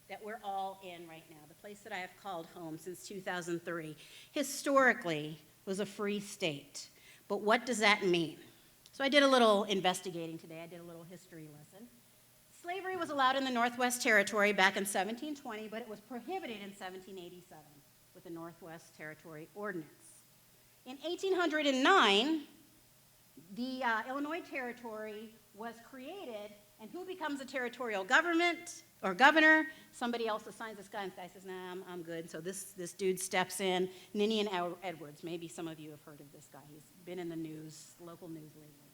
that we're all in right now, the place that I have called home since 2003, historically was a free state. But what does that mean? So I did a little investigating today. I did a little history lesson. Slavery was allowed in the Northwest Territory back in 1720, but it was prohibited in 1787 with the Northwest Territory Ordinance. In 1809, the Illinois Territory was created, and who becomes a territorial government or governor? Somebody else assigns this guy, and this guy says, nah, I'm good. So this dude steps in, Ninian Edwards. Maybe some of you have heard of this guy. He's been in the news, local news lately.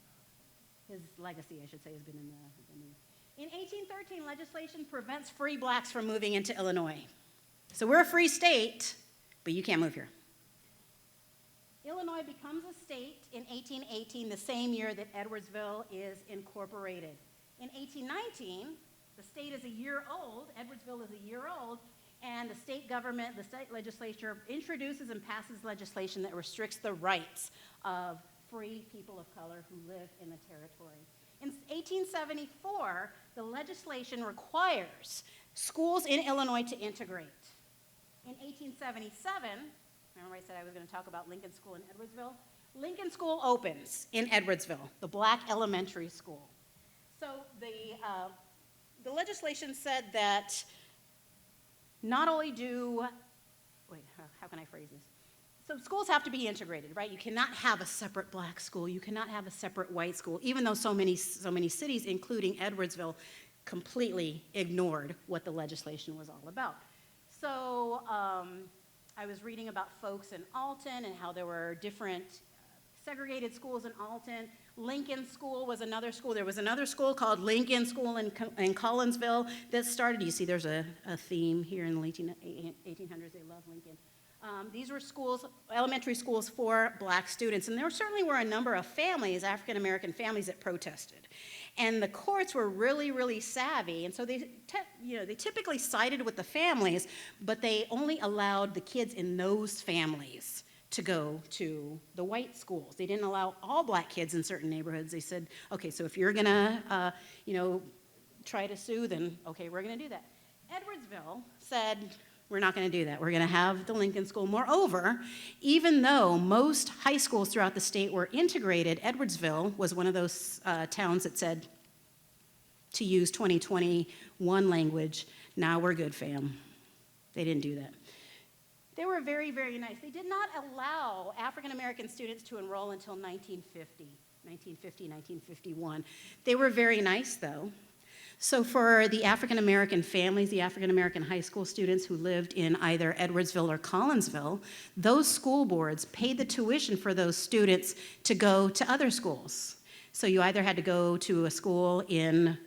His legacy, I should say, has been in the news. In 1813, legislation prevents free blacks from moving into Illinois. So we're a free state, but you can't move here. Illinois becomes a state in 1818, the same year that Edwardsville is incorporated. In 1819, the state is a year old, Edwardsville is a year old, and the state government, the state legislature introduces and passes legislation that restricts the rights of free people of color who live in the territory. In 1874, the legislation requires schools in Illinois to integrate. In 1877, remember I said I was going to talk about Lincoln School in Edwardsville? Lincoln School opens in Edwardsville, the black elementary school. So the legislation said that not only do, wait, how can I phrase this? So schools have to be integrated, right? You cannot have a separate black school. You cannot have a separate white school, even though so many cities, including Edwardsville, completely ignored what the legislation was all about. So I was reading about folks in Alton and how there were different segregated schools in Alton. Lincoln School was another school. There was another school called Lincoln School in Collinsville that started. You see there's a theme here in the 1800s. They love Lincoln. These were schools, elementary schools for black students, and there certainly were a number of families, African-American families, that protested. And the courts were really, really savvy, and so they typically sided with the families, but they only allowed the kids in those families to go to the white schools. They didn't allow all black kids in certain neighborhoods. They said, okay, so if you're gonna, try to sue, then okay, we're gonna do that. Edwardsville said, we're not going to do that. We're going to have the Lincoln School. Moreover, even though most high schools throughout the state were integrated, Edwardsville was one of those towns that said, to use 2021 language, nah, we're good, fam. They didn't do that. They were very, very nice. They did not allow African-American students to enroll until 1951. They were very nice, though. So for the African-American families, the African-American high school students who lived in either Edwardsville or Collinsville, those school boards paid the tuition for those students to go to other schools. So you either had to go to a school in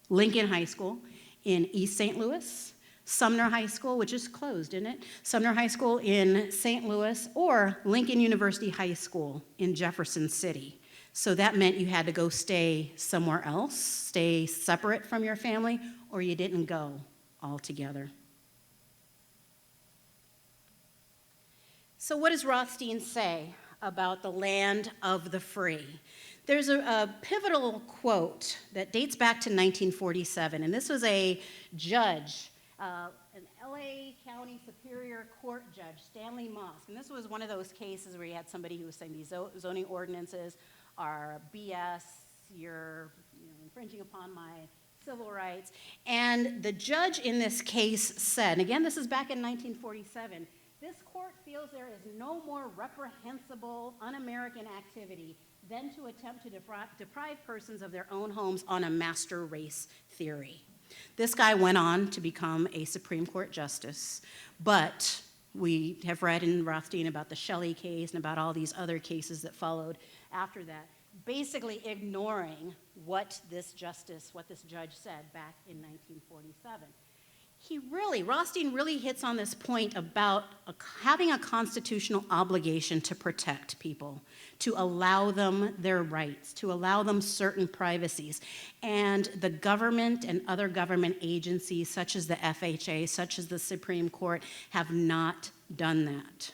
Lincoln High School in East St. Louis, Sumner High School, which is closed, isn't it? Sumner High School in St. Louis, or Lincoln University High School in Jefferson City. So that meant you had to go stay somewhere else, stay separate from your family, or you didn't go altogether. So what does Rothstein say about the land of the free? There's a pivotal quote that dates back to 1947, and this was a judge, an LA County Superior Court judge, Stanley Mosk, and this was one of those cases where you had somebody who was saying these zoning ordinances are BS, you're infringing upon my civil rights. And the judge in this case said, and again, this is back in 1947, this court feels there is no more reprehensible un-American activity than to attempt to deprive persons of their own homes on a master race theory. This guy went on to become a Supreme Court justice, but we have read in Rothstein about the Shelley case and about all these other cases that followed after that, basically ignoring what this judge said back in 1947. Rothstein really hits on this point about having a constitutional obligation to protect people, to allow them their rights, to allow them certain privacies. And the government and other government agencies, such as the FHA, such as the Supreme Court, have not done that.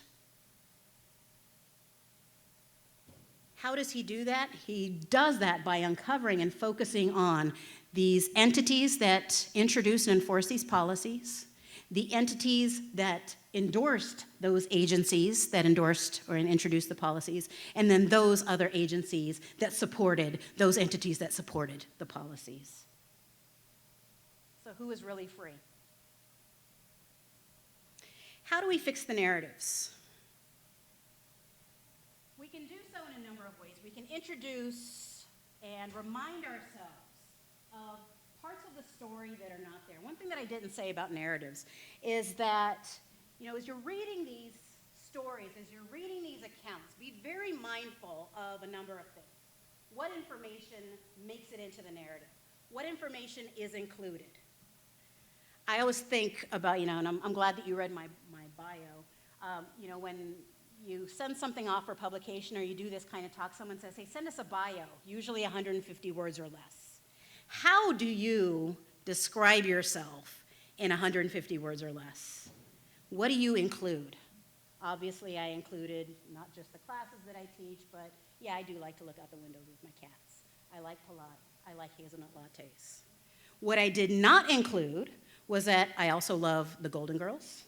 How does he do that? He does that by uncovering and focusing on these entities that introduce and enforce these policies, the entities that endorsed those agencies that endorsed or introduced the policies, and then those other agencies that supported those entities that supported the policies. So who is really free? How do we fix the narratives? We can do so in a number of ways. We can introduce and remind ourselves of parts of the story that are not there. One thing that I didn't say about narratives is that, as you're reading these stories, as you're reading these accounts, be very mindful of a number of things. What information makes it into the narrative? What information is included? I always think about, and I'm glad that you read my bio. When you send something off for publication or you do this kind of talk, someone says, hey, send us a bio, usually 150 words or less. How do you describe yourself in 150 words or less? What do you include? Obviously, I included not just the classes that I teach, but yeah, I do like to look out the windows with my cats. I like Pilates. I like hazelnut lattes. What I did not include was that I also love the Golden Girls.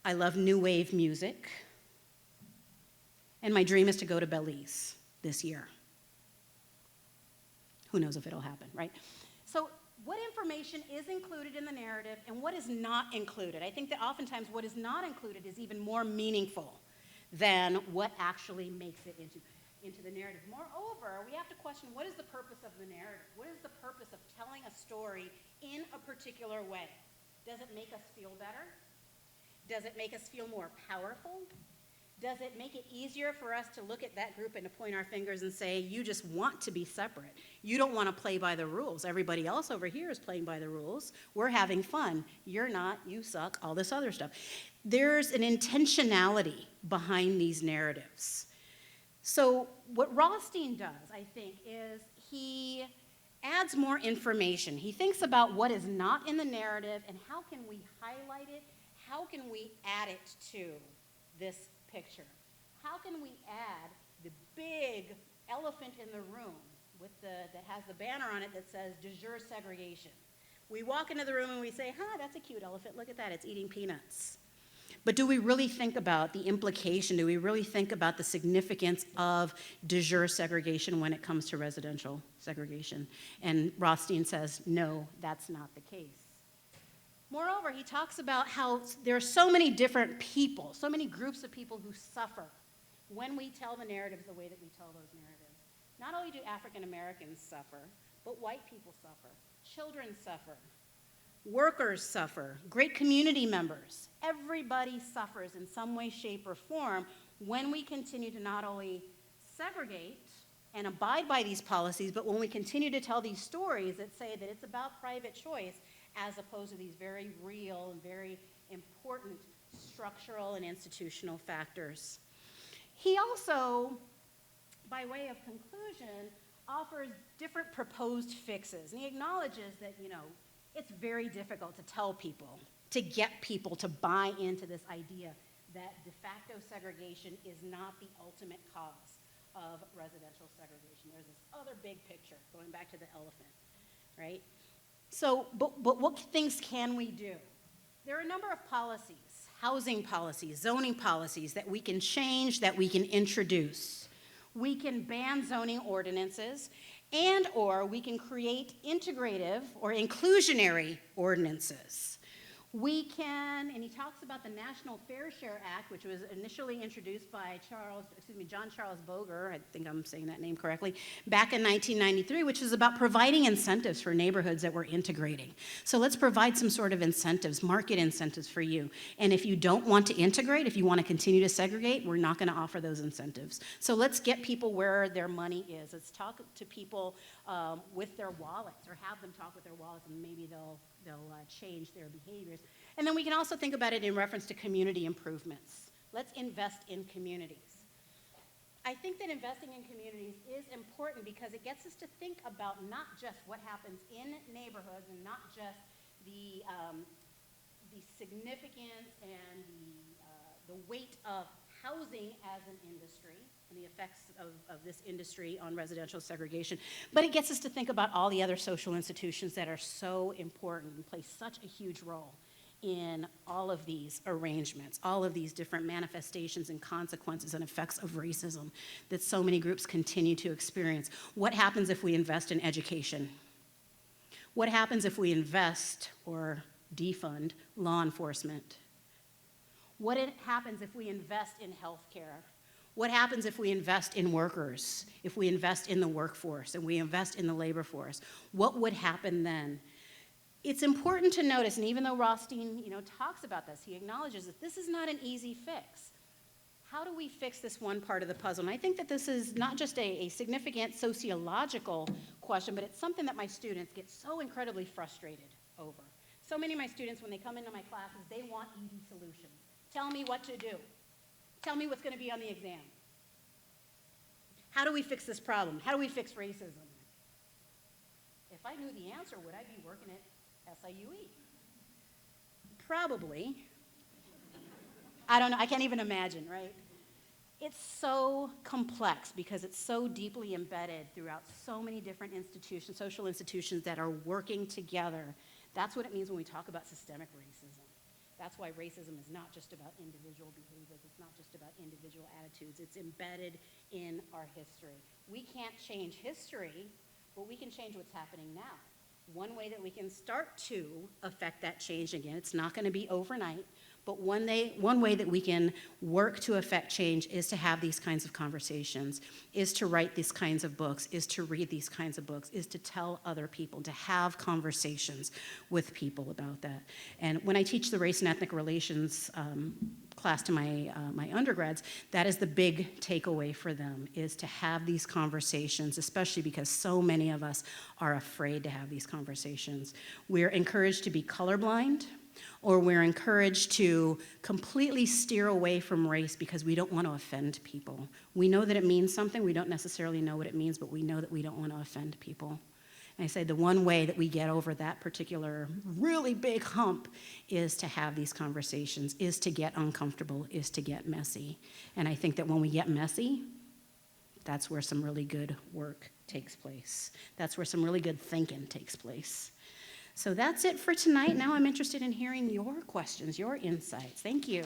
I love new wave music. And my dream is to go to Belize this year. Who knows if it'll happen, right? So what information is included in the narrative and what is not included? I think that oftentimes what is not included is even more meaningful than what actually makes it into the narrative. Moreover, we have to question, what is the purpose of the narrative? What is the purpose of telling a story in a particular way? Does it make us feel better? Does it make us feel more powerful? Does it make it easier for us to look at that group and to point our fingers and say, you just want to be separate. You don't want to play by the rules. Everybody else over here is playing by the rules. We're having fun. You're not, you suck, all this other stuff. There's an intentionality behind these narratives. So what Rothstein does, I think, is he adds more information. He thinks about what is not in the narrative and how can we highlight it, how can we add it to this picture. How can we add the big elephant in the room that has the banner on it that says Jure Segregation? We walk into the room and we say, that's a cute elephant. Look at that, it's eating peanuts. But do we really think about the implication? Do we really think about the significance of de jure segregation when it comes to residential segregation? And Rothstein says, no, that's not the case. Moreover, he talks about how there are so many different people, so many groups of people who suffer when we tell the narratives the way that we tell those narratives. Not only do African Americans suffer, but white people suffer, children suffer, workers suffer, great community members. Everybody suffers in some way, shape, or form when we continue to not only segregate and abide by these policies, but when we continue to tell these stories that say that it's about private choice as opposed to these very real and very important structural and institutional factors. He also, by way of conclusion, offers different proposed fixes. And he acknowledges that, it's very difficult to tell people, to get people to buy into this idea that de facto segregation is not the ultimate cause of residential segregation. There's this other big picture, going back to the elephant, right? So, but what things can we do? There are a number of policies, housing policies, zoning policies that we can change, that we can introduce. We can ban zoning ordinances, and or we can create integrative or inclusionary ordinances. We can, and he talks about the National Fair Share Act, which was initially introduced by John Charles Boger, I think I'm saying that name correctly, back in 1993, which is about providing incentives for neighborhoods that we're integrating. So let's provide some sort of incentives, market incentives for you. And if you don't want to integrate, if you want to continue to segregate, we're not going to offer those incentives. So let's get people where their money is. Let's talk to people with their wallets, or have them talk with their wallets, and maybe they'll change their behaviors. And then we can also think about it in reference to community improvements. Let's invest in communities. I think that investing in communities is important because it gets us to think about not just what happens in neighborhoods and not just the significance and the weight of housing as an industry and the effects of this industry on residential segregation, but it gets us to think about all the other social institutions that are so important and play such a huge role in all of these arrangements, all of these different manifestations and consequences and effects of racism that so many groups continue to experience. What happens if we invest in education? What happens if we invest or defund law enforcement? What happens if we invest in healthcare? What happens if we invest in workers, if we invest in the workforce and we invest in the labor force? What would happen then? It's important to notice, and even though Rothstein talks about this, he acknowledges that this is not an easy fix. how do we fix this one part of the puzzle? And I think that this is not just a significant sociological question, but it's something that my students get so incredibly frustrated over. So many of my students, when they come into my classes, they want easy solutions. Tell me what to do. Tell me what's going to be on the exam. How do we fix this problem? How do we fix racism? If I knew the answer, would I be working at SIUE? Probably. I don't know, I can't even imagine, right? It's so complex because it's so deeply embedded throughout so many different institutions, social institutions that are working together. That's what it means when we talk about systemic racism. That's why racism is not just about individual behaviors, it's not just about individual attitudes, it's embedded in our history. We can't change history, but we can change what's happening now. One way that we can start to affect that change, again, it's not going to be overnight, but one way that we can work to affect change is to have these kinds of conversations, is to write these kinds of books, is to read these kinds of books, is to tell other people, to have conversations with people about that. And when I teach the race and ethnic relations class to my undergrads, that is the big takeaway for them, is to have these conversations, especially because so many of us are afraid to have these conversations. We're encouraged to be colorblind, or we're encouraged to completely steer away from race because we don't want to offend people. We know that it means something, we don't necessarily know what it means, but we know that we don't want to offend people. And I say the one way that we get over that particular really big hump is to have these conversations, is to get uncomfortable, is to get messy. And I think that when we get messy, that's where some really good work takes place. That's where some really good thinking takes place. So that's it for tonight. Now I'm interested in hearing your questions, your insights. Thank you.